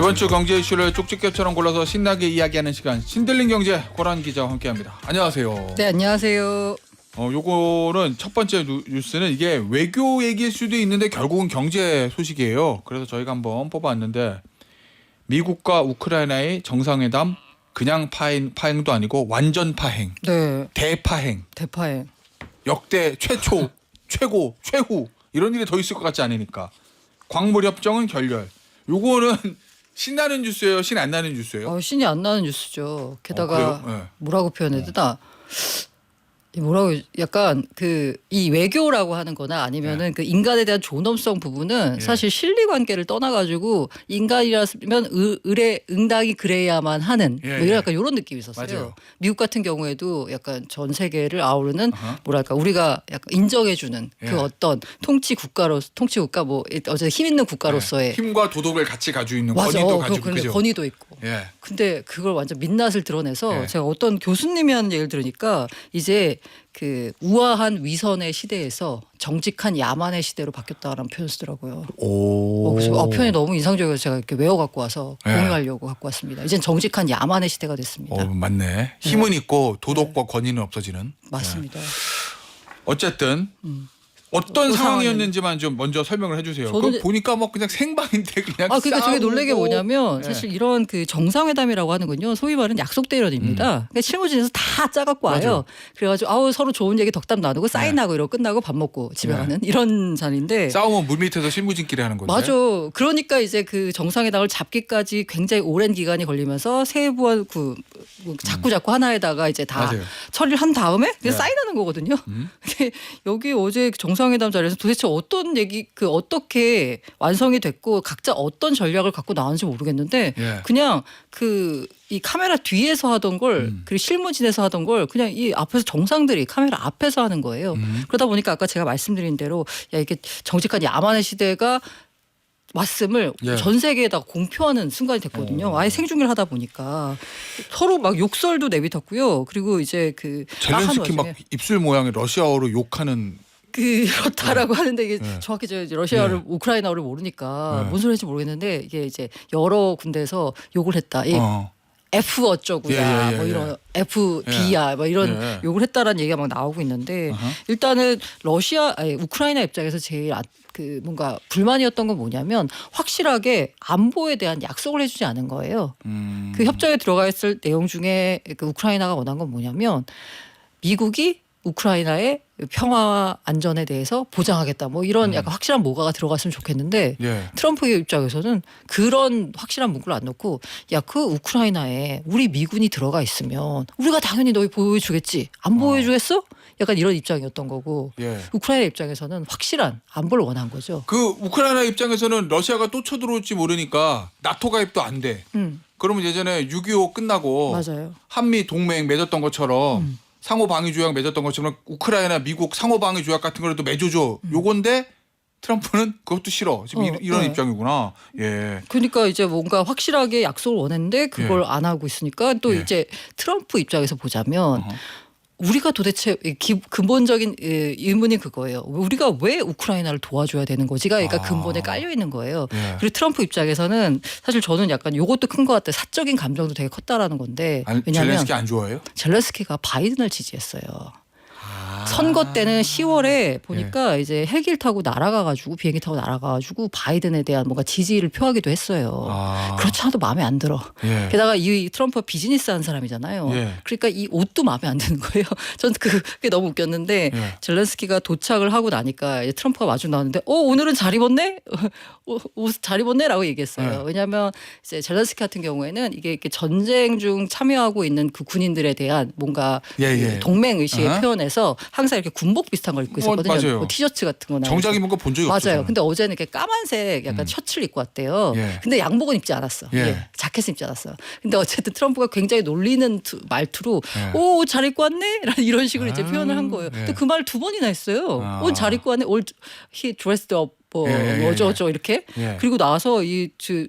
이번 주 경제 이슈를 쪽집게처럼 골라서 신나게 이야기하는 시간, 신들린 경제 고란 기자와 함께합니다. 안녕하세요. 네, 안녕하세요. 요거는 첫 번째 뉴스는 이게 외교 얘기일 수도 있는데 결국은 경제 소식이에요. 그래서 저희가 한번 뽑아왔는데 미국과 우크라이나의 정상회담 그냥 파행도 아니고 완전 파행, 네, 대파행, 대파행. 역대 최초, 최고, 최후 이런 일이 더 있을 것 같지 않으니까 광물 협정은 결렬. 요거는 신나는 뉴스예요, 신 안 나는 뉴스예요? 신이 안 나는 뉴스죠. 게다가 네. 뭐라고 표현해야 되나? 뭐라고 약간 이 외교라고 하는 거나 아니면은 그 인간에 대한 존엄성 부분은 사실 실리 관계를 떠나 가지고 인간이라면 을에 응당이 그래야만 하는 뭐 이런 약간 이런 느낌이 있었어요. 맞아요. 미국 같은 경우에도 약간 전 세계를 아우르는 뭐랄까 우리가 약간 인정해 주는 그 어떤 통치 국가 뭐 어제 힘 있는 국가로서의 힘과 도덕을 같이 가지고 있는 맞아. 권위도 가지고 그런데 그죠? 권위도 있고. 예. 근데 그걸 완전 민낯을 드러내서 예. 제가 어떤 교수님이 하는 얘기를 들으니까 이제 그 우아한 위선의 시대에서 정직한 야만의 시대로 바뀌었다라는 표현을 쓰더라고요. 오. 그래서 표현이 너무 인상적이어서 제가 이렇게 외워 갖고 와서 예. 공유하려고 갖고 왔습니다. 이젠 정직한 야만의 시대가 됐습니다. 맞네. 힘은 있고 도덕과 권위는 없어지는. 맞습니다. 어쨌든 어떤 그 상황이었는지만 좀 먼저 설명을 해주세요. 저는 그거 보니까 뭐 그냥 생방인데 그냥 그러니까 되게 놀란 게 싸우고. 뭐냐면 예. 사실 이런 그 정상회담이라고 하는 건요. 소위 말하는 약속 대련입니다. 그러니까 실무진에서 다 짜갖고 와요. 맞아요. 그래가지고 서로 좋은 얘기 덕담 나누고 사인하고 이러고 끝나고 밥 먹고 집에 가는 이런 자리인데. 싸움은 물 밑에서 실무진끼리 하는 건데. 맞아. 그러니까 이제 그 정상회담을 잡기까지 굉장히 오랜 기간이 걸리면서 세부와 자꾸 하나에다가 이제 다 맞아요. 처리를 한 다음에 그냥 네. 사인하는 거거든요. 근데 여기 어제 정상회담 자리에서 도대체 어떤 얘기 어떻게 완성이 됐고 각자 어떤 전략을 갖고 나왔는지 모르겠는데 예. 그냥 이 카메라 뒤에서 하던 걸 그리고 실무진에서 하던 걸 그냥 이 앞에서 정상들이 카메라 앞에서 하는 거예요. 그러다 보니까 아까 제가 말씀드린 대로 이게 정직한 야만의 시대가 말씀을 예. 전 세계에다 공표하는 순간이 됐거든요. 아예 생중계를 하다 보니까 서로 막 욕설도 내뱉었고요. 그리고 이제 젤렌스키 막 입술 모양의 러시아어로 욕하는. 그렇다라고 하는데 이게 정확히 러시아를 우크라이나어를 모르니까 뭔 소리인지 모르겠는데 이게 이제 여러 군데에서 욕을 했다. F 어쩌구야 뭐 이런 FB야 뭐 이런 욕을 했다라는 얘기가 막 나오고 있는데 일단은 우크라이나 입장에서 제일 뭔가 불만이었던 건 뭐냐면 확실하게 안보에 대한 약속을 해주지 않은 거예요. 그 협정에 들어가 있을 내용 중에 우크라이나가 원한 건 뭐냐면 미국이 우크라이나의 평화와 안전에 대해서 보장하겠다. 뭐 이런 약간 확실한 뭐가가 들어갔으면 좋겠는데 트럼프 입장에서는 그런 확실한 문구를 안 넣고 그 우크라이나에 우리 미군이 들어가 있으면 우리가 당연히 너희 보호해주겠지. 안 보호해주겠어? 약간 이런 입장이었던 거고 우크라이나 입장에서는 확실한 안보를 원한 거죠. 그 우크라이나 입장에서는 러시아가 또 쳐들어올지 모르니까 나토 가입도 안 돼. 그러면 예전에 6.25 끝나고 맞아요. 한미 동맹 맺었던 것처럼 상호 방위 조약 맺었던 것처럼 우크라이나 미국 상호 방위 조약 같은 거라도 맺어줘. 요건데 트럼프는 그것도 싫어. 지금 이런 입장이구나. 예. 그러니까 이제 뭔가 확실하게 약속을 원했는데 그걸 안 하고 있으니까 또 이제 트럼프 입장에서 보자면 우리가 도대체 근본적인 의문이 그거예요. 우리가 왜 우크라이나를 도와줘야 되는 거지가 그러니까 근본에 깔려 있는 거예요. 그리고 트럼프 입장에서는 사실 저는 약간 이것도 큰 것 같아요. 사적인 감정도 되게 컸다라는 건데 왜냐하면 젤렌스키 안 좋아해요? 젤렌스키가 바이든을 지지했어요. 선거 때는 10월에 보니까 이제 헬기를 타고 날아가가지고 비행기 타고 날아가가지고 바이든에 대한 뭔가 지지를 표하기도 했어요. 그렇지 않아도 마음에 안 들어. 게다가 이 트럼프가 비즈니스 하는 사람이잖아요. 그러니까 이 옷도 마음에 안 드는 거예요. 전 그게 너무 웃겼는데 젤렌스키가 도착을 하고 나니까 이제 트럼프가 마중 나왔는데 오늘은 잘 입었네? 옷 잘 입었네? 라고 얘기했어요. 왜냐하면 이제 젤렌스키 같은 경우에는 이게 이렇게 전쟁 중 참여하고 있는 그 군인들에 대한 뭔가 동맹 의식의 표현에서 항상 이렇게 군복 비슷한 걸 입고 있었거든요. 맞아요. 뭐 티셔츠 같은 거나. 정장 입은 거 본 적이 없어요. 맞아요. 근데 어제는 이렇게 까만색 약간 셔츠를 입고 왔대요. 근데 양복은 입지 않았어. 자켓은 입지 않았어. 근데 어쨌든 트럼프가 굉장히 놀리는 말투로 오, 잘 입고 왔네? 이런 식으로 이제 표현을 한 거예요. 근데 그 말을 2번이나 했어요. 옷 잘 입고 왔네. He dressed up 뭐 어쩌고저쩌고 이렇게 예. 그리고 나와서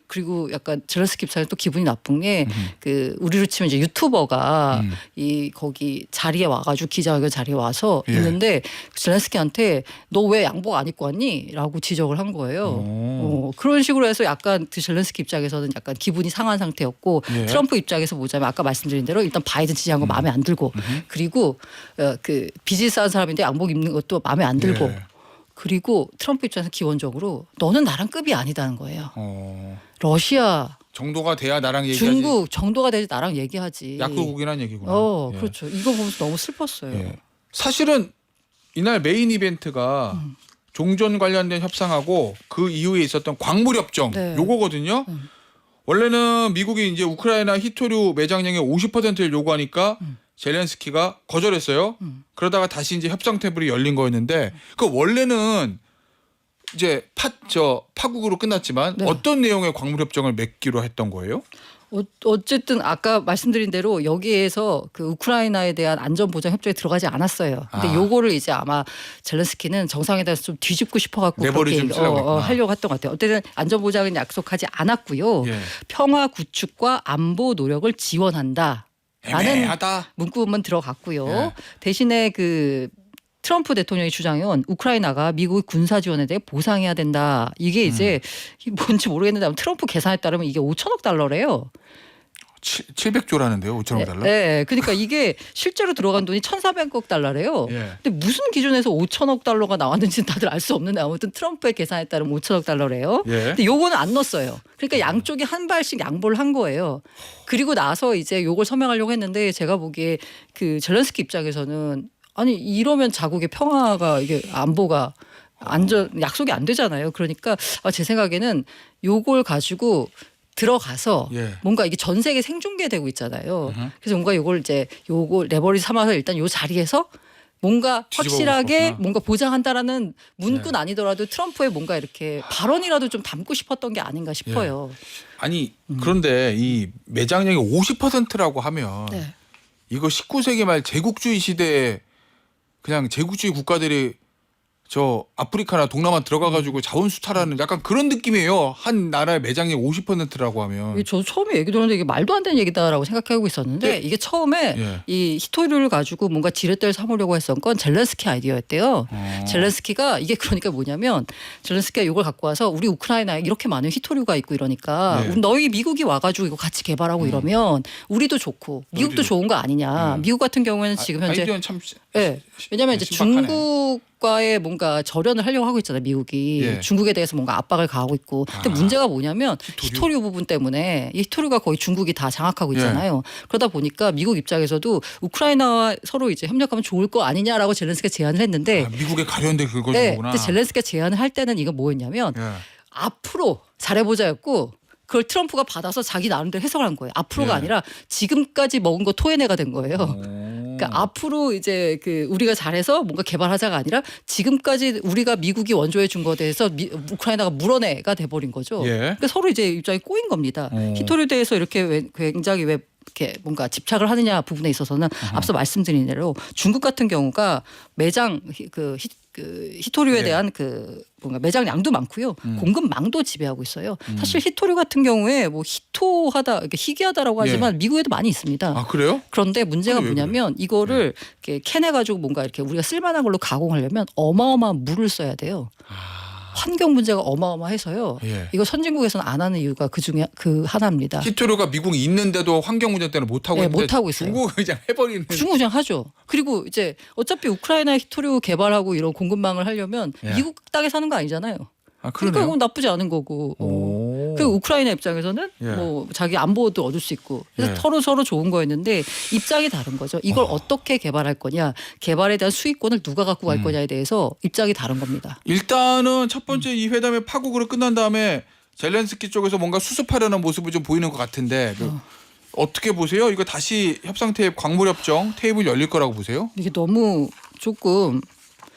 그리고 약간 젤렌스키 입장에 또 기분이 나쁜 게 그 우리로 치면 이제 유튜버가 이 거기 자리에 와가지고 기자회견 자리에 와서 예. 있는데 젤렌스키한테 너 왜 양복 안 입고 왔니?라고 지적을 한 거예요. 그런 식으로 해서 약간 그 젤렌스키 입장에서는 약간 기분이 상한 상태였고 예. 트럼프 입장에서 보자면 아까 말씀드린 대로 일단 바이든 지지한 거 마음에 안 들고 그리고 그 비즈니스하는 사람인데 양복 입는 것도 마음에 안 들고. 예. 그리고 트럼프 입장에서 기본적으로 너는 나랑 급이 아니다는 거예요. 러시아, 정도가 돼야 나랑 얘기하지. 중국 정도가 되지 나랑 얘기하지. 약소국이란 얘기구나. 예. 그렇죠. 이거 보면서 너무 슬펐어요. 예. 사실은 이날 메인 이벤트가 종전 관련된 협상하고 그 이후에 있었던 광물 협정 네. 요거거든요. 원래는 미국이 이제 우크라이나 히토류 매장량의 50%를 요구하니까 젤렌스키가 거절했어요. 그러다가 다시 이제 협상 테이블이 열린 거였는데 그 원래는 이제 파국으로 끝났지만 네. 어떤 내용의 광물 협정을 맺기로 했던 거예요? 어쨌든 아까 말씀드린 대로 여기에서 그 우크라이나에 대한 안전보장 협정에 들어가지 않았어요. 근데 요거를 이제 아마 젤렌스키는 정상회담에서 좀 뒤집고 싶어갖고 레버리 좀 쓰려고 하려고 했던 것 같아요. 어쨌든 안전보장은 약속하지 않았고요. 예. 평화 구축과 안보 노력을 지원한다. 라는 애매하다. 문구만 들어갔고요. 예. 대신에 그 트럼프 대통령의 주장은 우크라이나가 미국의 군사 지원에 대해 보상해야 된다. 이게 이제 뭔지 모르겠는데 아무튼 트럼프 계산에 따르면 이게 5천억 달러래요. 700조라는데요. 5천억 달러? 네. 그러니까 이게 실제로 들어간 돈이 1,400억 달러래요. 예. 근데 무슨 기준에서 5천억 달러가 나왔는지는 다들 알 수 없는데 아무튼 트럼프의 계산에 따르면 5천억 달러래요. 예. 근데 요거는 안 넣었어요. 그러니까 양쪽이 한 발씩 양보를 한 거예요. 그리고 나서 이제 요걸 서명하려고 했는데 제가 보기에 그 젤렌스키 입장에서는 아니 이러면 자국의 평화가 이게 안보가 약속이 안 되잖아요. 그러니까 제 생각에는 요걸 가지고 들어가서 예. 뭔가 이게 전 세계 생중계되고 있잖아요. 그래서 뭔가 요걸 레버리지 삼아서 일단 요 자리에서 뭔가 확실하게 뒤집어보고 뭔가 보장한다라는 문구는 아니더라도 트럼프의 뭔가 이렇게 발언이라도 좀 담고 싶었던 게 아닌가 싶어요. 아니 그런데 이 매장량이 50%라고 하면 네. 이거 19세기 말 제국주의 시대에 그냥 제국주의 국가들이 저 아프리카나 동남아 들어가가지고 자원 수탈하는 약간 그런 느낌이에요. 한 나라의 매장량 50%라고 하면. 이게 저도 처음에 얘기 들었는데 이게 말도 안 되는 얘기다라고 생각하고 있었는데 이게 처음에 예. 이 히토리를 가지고 뭔가 지렛대를 삼으려고 했던 건 젤렌스키 아이디어였대요. 젤렌스키가 이게 그러니까 뭐냐면 젤렌스키가 이걸 갖고 와서 우리 우크라이나에 이렇게 많은 히토류가 있고 이러니까 네. 너희 미국이 와가지고 이거 같이 개발하고 이러면 우리도 좋고 미국도 좋은 거 아니냐. 미국 같은 경우에는 지금 현재 아이디어는 참 네. 왜냐하면 이제 신박하네. 중국과의 뭔가 절연을 하려고 하고 있잖아요. 미국이 예. 중국에 대해서 뭔가 압박을 가하고 있고. 근데 문제가 뭐냐면 히토류 부분 때문에 이 히토류가 거의 중국이 다 장악하고 있잖아요. 그러다 보니까 미국 입장에서도 우크라이나와 서로 이제 협력하면 좋을 거 아니냐라고 젤렌스키가 제안을 했는데 미국에 가려는데 그거 네. 주구나. 근데 젤렌스키가 제안을 할 때는 이거 뭐였냐면 예. 앞으로 잘해보자였고 그걸 트럼프가 받아서 자기 나름대로 해석을 한 거예요. 앞으로가 예. 아니라 지금까지 먹은 거 토해내가 된 거예요. 그러니까 앞으로 이제 그 우리가 잘해서 뭔가 개발하자가 아니라 지금까지 우리가 미국이 원조해 준 거에 대해서 우크라이나가 물어내가 돼버린 거죠. 예. 그러니까 서로 이제 입장이 꼬인 겁니다. 히토리에 대해서 이렇게 굉장히 왜 이렇게 뭔가 집착을 하느냐 부분에 있어서는 앞서 말씀드린 대로 중국 같은 경우가 매장 그 히토류에 네. 대한 그 뭔가 매장량도 많고요. 공급망도 지배하고 있어요. 사실 히토류 같은 경우에 뭐 희귀하다라고 하지만 미국에도 많이 있습니다. 아 그래요? 그런데 문제가 왜 뭐냐면 이거를 이렇게 캔해가지고 뭔가 이렇게 우리가 쓸만한 걸로 가공하려면 어마어마한 물을 써야 돼요. 환경 문제가 어마어마해서요. 예. 이거 선진국에서는 안 하는 이유가 그 중에 그 하나입니다. 히토류가 미국이 있는데도 환경 문제 때문에 못 하고 네, 있는데 못 하고 있어요. 중국은 그냥 해버리는. 중국 그냥 하죠. 그리고 이제 어차피 우크라이나 히토류 개발하고 이런 공급망을 하려면 예. 미국 땅에 사는 거 아니잖아요. 아 그러니까 그러네요. 그건 나쁘지 않은 거고. 오. 그 우크라이나 입장에서는 예. 뭐 자기 안보도 얻을 수 있고 그래서 예. 서로 좋은 거였는데 입장이 다른 거죠. 이걸 어떻게 개발할 거냐, 개발에 대한 수익권을 누가 갖고 갈 거냐에 대해서 입장이 다른 겁니다. 일단은 첫 번째 이 회담의 파국으로 끝난 다음에 젤렌스키 쪽에서 뭔가 수습하려는 모습을 좀 보이는 것 같은데 어떻게 보세요? 이거 다시 협상 테이블 광물 협정 테이블 열릴 거라고 보세요? 이게 너무 조금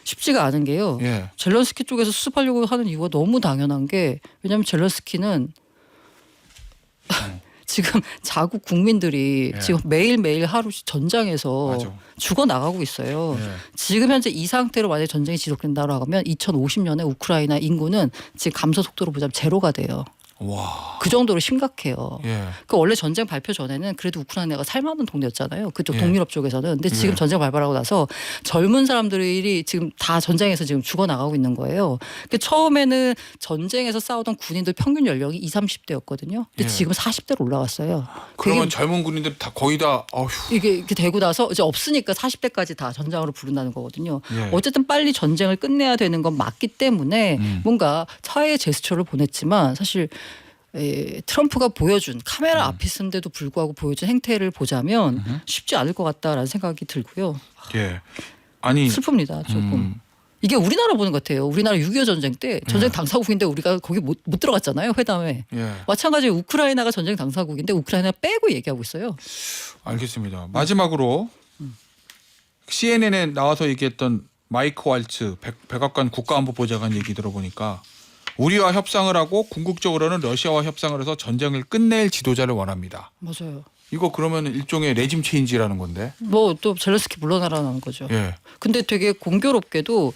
쉽지가 않은 게요. 예. 젤렌스키 쪽에서 수습하려고 하는 이유가 너무 당연한 게 왜냐하면 젤렌스키는 지금 자국 국민들이 예. 지금 매일매일 하루씩 전장에서 맞아. 죽어나가고 있어요. 예. 지금 현재 이 상태로 만약에 전쟁이 지속된다고 하면 2050년에 우크라이나 인구는 지금 감소 속도로 보자면 제로가 돼요. 와. 그 정도로 심각해요. 예. 그 원래 전쟁 발표 전에는 그래도 우크라이나가 살만한 동네였잖아요. 그쪽 예. 동유럽 쪽에서는. 근데 지금 예. 전쟁 발발하고 나서 젊은 사람들이 지금 다 전쟁에서 지금 죽어나가고 있는 거예요. 그 처음에는 전쟁에서 싸우던 군인들 평균 연령이 20, 30대였거든요. 근데 예. 지금 40대로 올라갔어요. 그러면 되게 젊은 군인들 다 거의 다 어휴. 이게 이렇게 되고 나서 이제 없으니까 40대까지 다 전장으로 부른다는 거거든요. 예. 어쨌든 빨리 전쟁을 끝내야 되는 건 맞기 때문에 뭔가 사회의 제스처를 보냈지만 사실 트럼프가 보여준 카메라 앞에 있는데도 불구하고 보여준 행태를 보자면 쉽지 않을 것 같다라는 생각이 들고요. 예. 아니 슬픕니다. 조금. 이게 우리나라 보는 것 같아요. 우리나라 6.25 전쟁 때 전쟁 당사국인데 우리가 거기 못 들어갔잖아요. 회담에. 예. 마찬가지로 우크라이나가 전쟁 당사국인데 우크라이나 빼고 얘기하고 있어요. 알겠습니다. 마지막으로 CNN에 나와서 얘기했던 마이크 왈츠 백악관 국가안보보좌관 얘기 들어보니까 우리와 협상을 하고 궁극적으로는 러시아와 협상을 해서 전쟁을 끝낼 지도자를 원합니다. 맞아요. 이거 그러면 일종의 레짐 체인지라는 건데. 뭐 또 젤렌스키 물러나라는 거죠. 예. 근데 되게 공교롭게도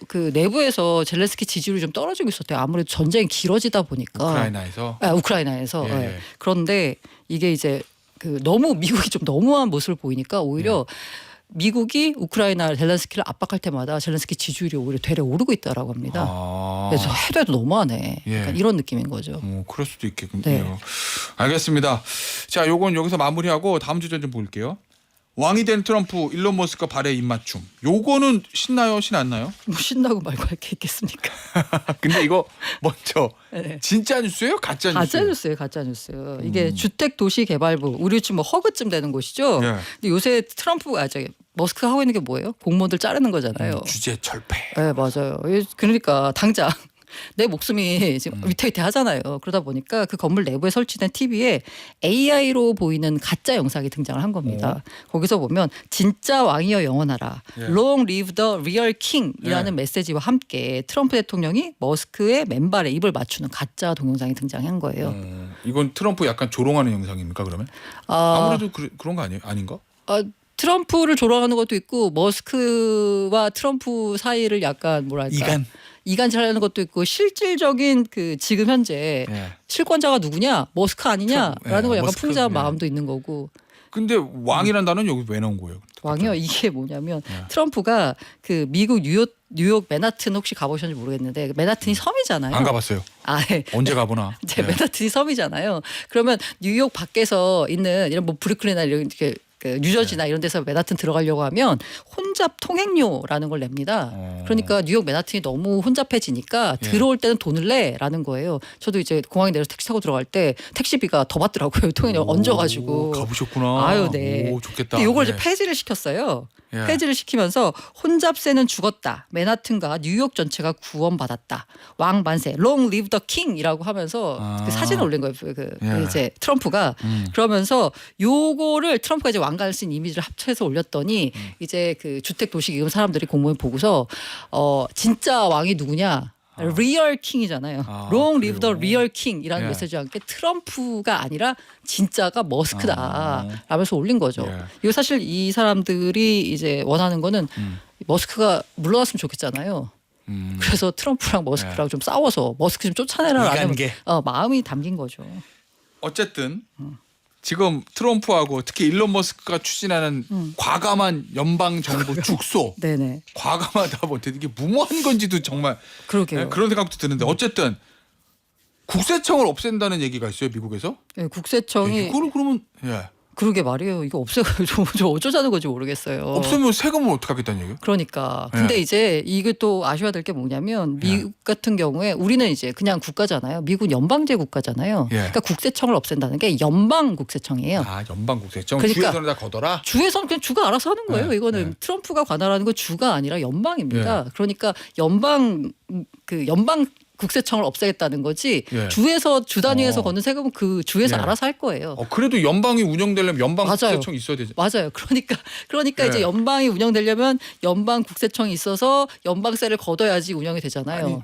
그 내부에서 젤렌스키 지지율이 좀 떨어지고 있었대요. 아무래도 전쟁이 길어지다 보니까. 우크라이나에서. 우크라이나에서. 예, 예. 예. 그런데 이게 이제 그 너무 미국이 좀 너무한 모습을 보이니까 오히려 미국이 우크라이나 젤렌스키를 압박할 때마다 젤렌스키 지지율이 오히려 되려 오르고 있다라고 합니다. 아. 그래서 해도 해도 너무하네. 예. 약간 이런 느낌인 거죠. 그럴 수도 있겠군요. 네. 알겠습니다. 자, 요건 여기서 마무리하고 다음 주제 좀 볼게요. 왕이 된 트럼프 일론 머스크 발에 입맞춤. 요거는 신나요? 신안나요? 뭐 신나고 말고 할 게 있겠습니까? 근데 이거 먼저 네. 진짜 뉴스예요? 가짜 뉴스예요? 가짜 뉴스예요, 가짜 뉴스. 이게 주택도시개발부, 우리 지금 뭐 허그쯤 되는 곳이죠. 예. 근데 요새 트럼프가 머스크가 하고 있는 게 뭐예요? 공무원들 자르는 거잖아요. 주제 철폐. 네, 맞아요. 그러니까 당장 내 목숨이 지금 위태위태하잖아요. 그러다 보니까 그 건물 내부에 설치된 TV에 AI로 보이는 가짜 영상이 등장을 한 겁니다. 거기서 보면 진짜 왕이여 영원하라. 예. Long live the real king이라는 예. 메시지와 함께 트럼프 대통령이 머스크의 맨발에 입을 맞추는 가짜 동영상이 등장한 거예요. 이건 트럼프 약간 조롱하는 영상입니까 그러면? 아무래도 그런 거 아니에요? 아닌가? 트럼프를 조롱하는 것도 있고 머스크와 트럼프 사이를 약간 뭐랄까 이간질하는 것도 있고 실질적인 그 지금 현재 예. 실권자가 누구냐 머스크 아니냐라는 걸 약간 머스크, 풍자한 예. 마음도 있는 거고. 근데 왕이란 단어는 여기 왜 나온 거예요? 왕이요. 이게 뭐냐면 예. 트럼프가 그 미국 뉴욕 맨하튼 혹시 가보셨는지 모르겠는데 맨하튼이 섬이잖아요. 안 가봤어요. 네. 언제 가보나? 이제 맨하튼이 섬이잖아요. 그러면 뉴욕 밖에서 있는 이런 뭐 브루클린이나 이렇게 그 뉴저지나 이런 데서 맨하튼 들어가려고 하면 혼잡 통행료라는 걸 냅니다. 그러니까 뉴욕 맨하튼이 너무 혼잡해지니까 들어올 때는 돈을 내라는 거예요. 저도 이제 공항에 내려서 택시 타고 들어갈 때 택시비가 더 받더라고요. 통행료 얹어가지고. 가보셨구나. 아유, 네. 오, 좋겠다. 근데 이걸 예. 이제 폐지를 시켰어요. 예. 폐지를 시키면서 혼잡세는 죽었다. 맨하튼과 뉴욕 전체가 구원받았다. 왕 만세. Long live the king이라고 하면서 그 사진을 올린 거예요. 예. 이제 트럼프가 그러면서 요거를 트럼프가 이제 왕관을 쓴 이미지를 합쳐서 올렸더니 이제 그 주택 도시 기금 사람들이 공무원 보고서 진짜 왕이 누구냐? 리얼 킹이잖아요. Long live the real king이라는 예. 메시지와 함께 트럼프가 아니라 진짜가 머스크다 라면서 올린 거죠. 예. 이거 사실 이 사람들이 이제 원하는 거는 머스크가 물러났으면 좋겠잖아요. 그래서 트럼프랑 머스크랑 좀 싸워서 머스크 좀 쫓아내라라는 이간게. 마음이 담긴 거죠. 어쨌든 지금 트럼프하고 특히 일론 머스크가 추진하는 과감한 연방 정부 축소, 네네. 과감하다 못해 이게 무모한 건지도 정말 그러게요. 예, 그런 생각도 드는데 어쨌든 국세청을 없앤다는 얘기가 있어요 미국에서. 네, 국세청이 이거를 그러면 그러게 말이에요. 이거 없애가지고 저 어쩌자는 건지 모르겠어요. 없으면 세금을 어떻게 하겠다는 얘기예요? 그러니까. 근데 예. 이제 이게 또 아셔야 될 게 뭐냐면 미국 같은 경우에 우리는 이제 그냥 국가잖아요. 미국은 연방제 국가잖아요. 예. 그러니까 국세청을 없앤다는 게 연방 국세청이에요. 아 연방 국세청 그러니까 주에서는 다 거둬라. 주에서는 그냥 주가 알아서 하는 거예요. 네, 이거는 네. 트럼프가 관할하는 건 주가 아니라 연방입니다. 그러니까 연방 국세청을 없애겠다는 거지. 예. 주에서 주 단위에서 걷는 세금은 그 주에서 예. 알아서 할 거예요. 그래도 연방이 운영되려면 연방 맞아요. 국세청이 있어야 되죠. 맞아요. 그러니까 예. 이제 연방이 운영되려면 연방 국세청이 있어서 연방세를 걷어야지 운영이 되잖아요. 아니,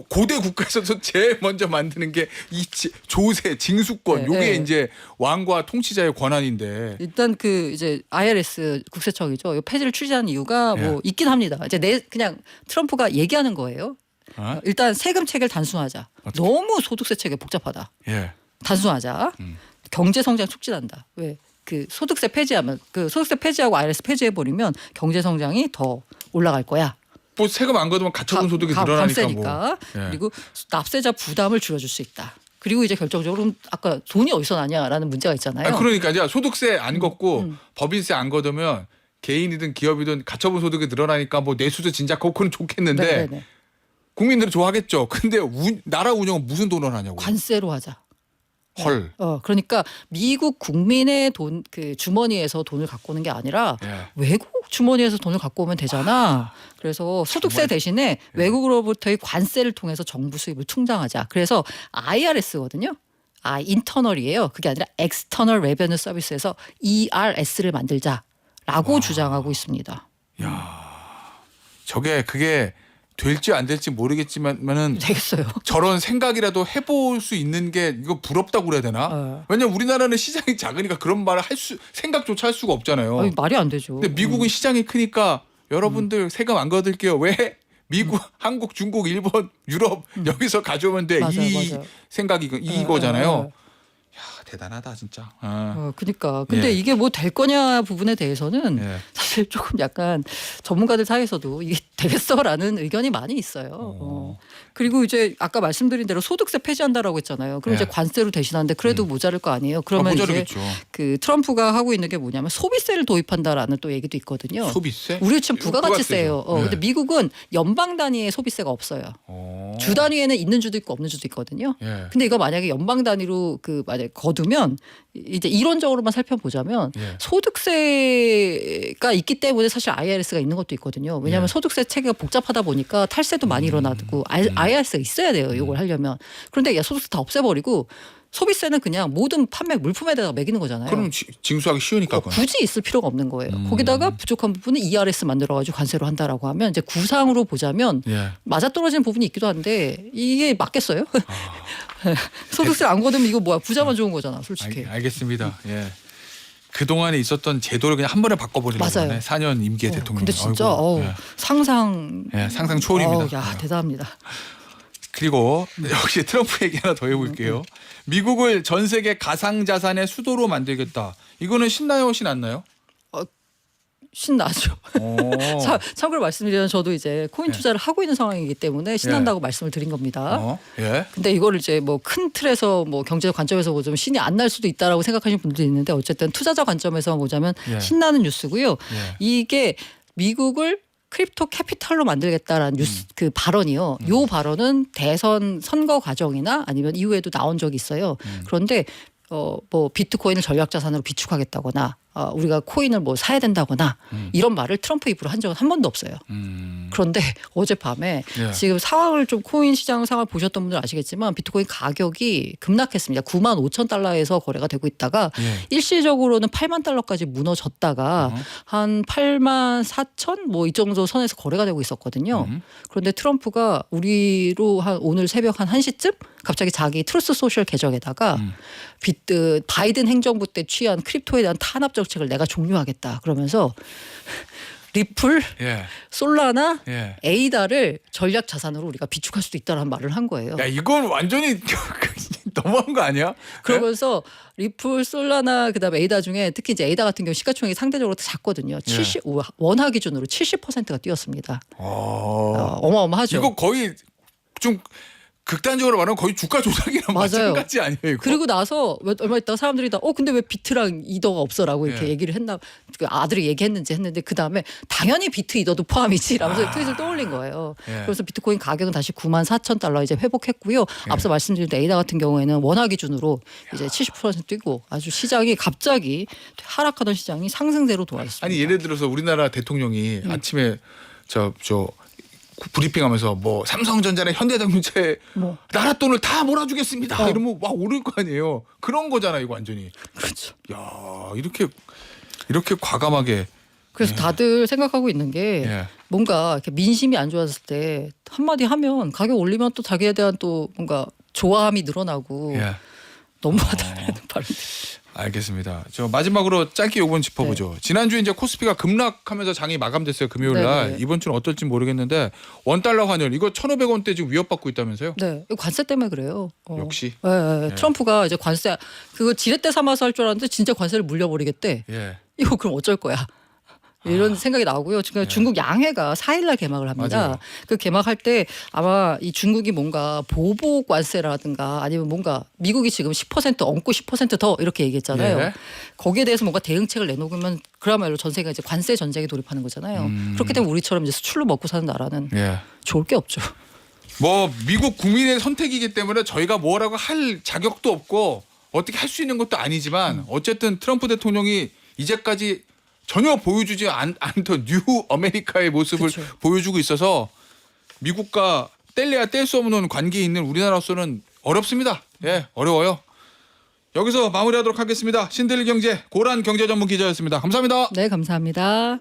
고대 국가에서도 제일 먼저 만드는 게 이 조세, 징수권 네, 요게 네. 이제 왕과 통치자의 권한인데. 일단 그 이제 IRS 국세청이죠. 이 폐지를 추진한 이유가 뭐 예. 있긴 합니다. 이제 그냥 트럼프가 얘기하는 거예요. 어? 일단 세금 체계를 단순화하자. 너무 소득세 체계 복잡하다. 예. 단순하자. 경제 성장 촉진한다. 왜? 그 소득세 폐지하면 그 소득세 폐지하고 IRS 폐지해 버리면 경제 성장이 더 올라갈 거야. 뭐 세금 안 걷으면 가처분 소득이 늘어나니까 감세니까. 뭐. 예. 그리고 납세자 부담을 줄여줄 수 있다. 그리고 이제 결정적으로 아까 돈이 어디서 나냐라는 문제가 있잖아요. 아니, 그러니까 이제 소득세 안 걷고 법인세 안 걷으면 개인이든 기업이든 가처분 소득이 늘어나니까 뭐 내수도 진작하고 그건 좋겠는데 네네네. 국민들은 좋아하겠죠. 근데 나라 운영은 무슨 돈을 하냐고. 관세로 하자. 헐. 그러니까 미국 국민의 돈 그 주머니에서 돈을 갖고 오는 게 아니라 예. 외국 주머니에서 돈을 갖고 오면 되잖아. 그래서 소득세 정말. 대신에 외국으로부터의 관세를 통해서 정부 수입을 충당하자. 그래서 IRS거든요. 인터널이에요. 그게 아니라 External Revenue Service에서 ERS를 만들자라고 주장하고 있습니다. 그게 될지 안 될지 모르겠지만은 되겠어요. 저런 생각이라도 해볼 수 있는 게 이거 부럽다고 그래야 되나? 왜냐면 우리나라는 시장이 작으니까 그런 말을 생각조차 할 수가 없잖아요. 아니, 말이 안 되죠. 근데 미국은 시장이 크니까 여러분들 세금 안 걷을게요. 왜? 미국, 한국, 중국, 일본, 유럽 여기서 가져오면 돼. 맞아요, 이 맞아요. 생각이 이거잖아요. 야, 대단하다 진짜. 그러니까 근데 예. 이게 뭐 될 거냐 부분에 대해서는 예. 사실 조금 약간 전문가들 사이에서도 이게 되겠어라는 의견이 많이 있어요. 그리고 이제 아까 말씀드린 대로 소득세 폐지한다라고 했잖아요. 그럼 예. 이제 관세로 대신하는데 그래도 모자랄 거 아니에요. 그러면 이제 모자르겠죠. 그 트럼프가 하고 있는 게 뭐냐면 소비세를 도입한다라는 또 얘기도 있거든요. 소비세? 우리 지금 부가세죠. 부가가치세예요. 네. 근데 미국은 연방 단위의 소비세가 없어요. 주 단위에는 있는 주도 있고 없는 주도 있거든요. 예. 근데 이거 만약에 연방 단위로 그 만약에 거두면 이제 이론적으로만 살펴보자면 예. 소득세가 있기 때문에 사실 IRS가 있는 것도 있거든요. 왜냐하면 예. 소득세 체계가 복잡하다 보니까 탈세도 많이 일어나고 IRS가 있어야 돼요. 이걸 하려면. 그런데 소득세 다 없애버리고 소비세는 그냥 모든 판매 물품에다가 매기는 거잖아요. 그럼 징수하기 쉬우니까 그건. 굳이 있을 필요가 없는 거예요. 거기다가 부족한 부분은 ERS 만들어가지고 관세로 한다라고 하면 이제 구상으로 보자면 예. 맞아떨어지는 부분이 있기도 한데 이게 맞겠어요? 소득세 안 걷으면 이거 뭐야 부자만 좋은 거잖아, 솔직히. 알겠습니다. 예. 그 동안에 있었던 제도를 그냥 한 번에 바꿔버리려고 맞아요. 하네. 4년 임기의 대통령. 근데 진짜 예. 상상. 상상 초월입니다. 야 대단합니다. 그리고 역시 트럼프 얘기 하나 더 해볼게요. 미국을 전 세계 가상자산의 수도로 만들겠다. 이거는 신나요, 신났나요? 신나죠. 참고로 말씀드리면 저도 이제 코인 투자를 하고 있는 상황이기 때문에 신난다고 말씀을 드린 겁니다. 예. 근데 이거를 이제 뭐 큰 틀에서 뭐 경제적 관점에서 보자면 신이 안 날 수도 있다라고 생각하시는 분들도 있는데 어쨌든 투자자 관점에서 보자면 예. 신나는 뉴스고요. 예. 이게 미국을 크립토 캐피탈로 만들겠다라는 뉴스 그 발언이요. 요 발언은 대선 선거 과정이나 아니면 이후에도 나온 적이 있어요. 그런데 뭐 비트코인을 전략 자산으로 비축하겠다거나 우리가 코인을 뭐 사야 된다거나 이런 말을 트럼프 입으로 한 적은 한 번도 없어요. 그런데 어젯밤에 예. 지금 상황을 좀 코인 시장 상황을 보셨던 분들 아시겠지만 비트코인 가격이 급락했습니다. 9만 5천 달러에서 거래가 되고 있다가 예. 일시적으로는 8만 달러까지 무너졌다가 한 8만 4천 뭐 이 정도 선에서 거래가 되고 있었거든요. 그런데 트럼프가 우리로 한 오늘 새벽 한 1시쯤 갑자기 자기 트루스 소셜 계정에다가 바이든 행정부 때 취한 크립토에 대한 탄압 정책을 내가 종료하겠다 그러면서 리플, 예. 솔라나, 예. 에이다를 전략 자산으로 우리가 비축할 수도 있다는 말을 한 거예요. 야, 이건 완전히 너무한 거 아니야? 그러면서 리플, 솔라나 그다음에 에이다 중에 특히 이제 에이다 같은 경우 시가총액이 상대적으로 작거든요. 70 원화 기준으로 70%가 뛰었습니다. 어마어마하죠. 이거 거의 좀 극단적으로 말하면 거의 주가 조작이랑 맞아요. 마찬가지 아니에요? 이거? 그리고 나서 얼마 있다가 사람들이 다 근데 왜 비트랑 이더가 없어라고 이렇게 예. 얘기를 했나 그 아들이 얘기했는지 했는데 그 다음에 당연히 비트 이더도 포함이지라면서 트윗을 떠올린 거예요. 예. 그래서 비트코인 가격은 다시 9만 4천 달러 이제 회복했고요. 앞서 말씀드린 에이다 같은 경우에는 원화 기준으로 이제 70% 뛰고 아주 시장이 갑자기 하락하던 시장이 상승세로 돌아왔습니다. 아니 예를 들어서 우리나라 대통령이 아침에 저 브리핑하면서 뭐 삼성전자나 현대자동차에 뭐. 나라 돈을 다 몰아주겠습니다. 어. 이러면 막 오를 거 아니에요. 그런 거잖아 이거 완전히. 그렇죠. 야 이렇게 과감하게. 그래서 다들 생각하고 있는 게 예. 뭔가 이렇게 민심이 안 좋았을 때 한마디 하면 가격 올리면 또 자기에 대한 또 뭔가 좋아함이 늘어나고 예. 너무하다는 발언. 알겠습니다. 저 마지막으로 짧게 요번 짚어보죠. 지난주에 이제 코스피가 급락하면서 장이 마감됐어요. 금요일 날. 네네. 이번 주는 어떨지 모르겠는데 원달러 환율 이거 1,500원대 지금 위협받고 있다면서요? 네, 이거 관세 때문에 그래요. 역시. 네, 네. 예. 트럼프가 이제 관세 그거 지렛대 삼아서 할 줄 알았는데 진짜 관세를 물려버리겠대. 예. 이거 그럼 어쩔 거야? 이런 생각이 나오고요. 지금 중국 양해가 4일날 개막을 합니다. 맞아요. 그 개막할 때 아마 이 중국이 뭔가 보복 관세라든가 아니면 뭔가 미국이 지금 10% 얹고 10%더 이렇게 얘기했잖아요. 예. 거기에 대해서 뭔가 대응책을 내놓으면 그야말로 전 세계가 이제 관세 전쟁에 돌입하는 거잖아요. 그렇게 되면 우리처럼 이제 수출로 먹고 사는 나라는 예. 좋을 게 없죠. 뭐 미국 국민의 선택이기 때문에 저희가 뭐라고 할 자격도 없고 어떻게 할 수 있는 것도 아니지만 어쨌든 트럼프 대통령이 이제까지 전혀 보여주지 않던 뉴 아메리카의 모습을 그쵸. 보여주고 있어서 미국과 뗄래야 뗄 수 없는 관계에 있는 우리나라로서는 어렵습니다. 예, 어려워요. 여기서 마무리하도록 하겠습니다. 신들리 경제 고란 경제 전문 기자였습니다. 감사합니다. 네, 감사합니다.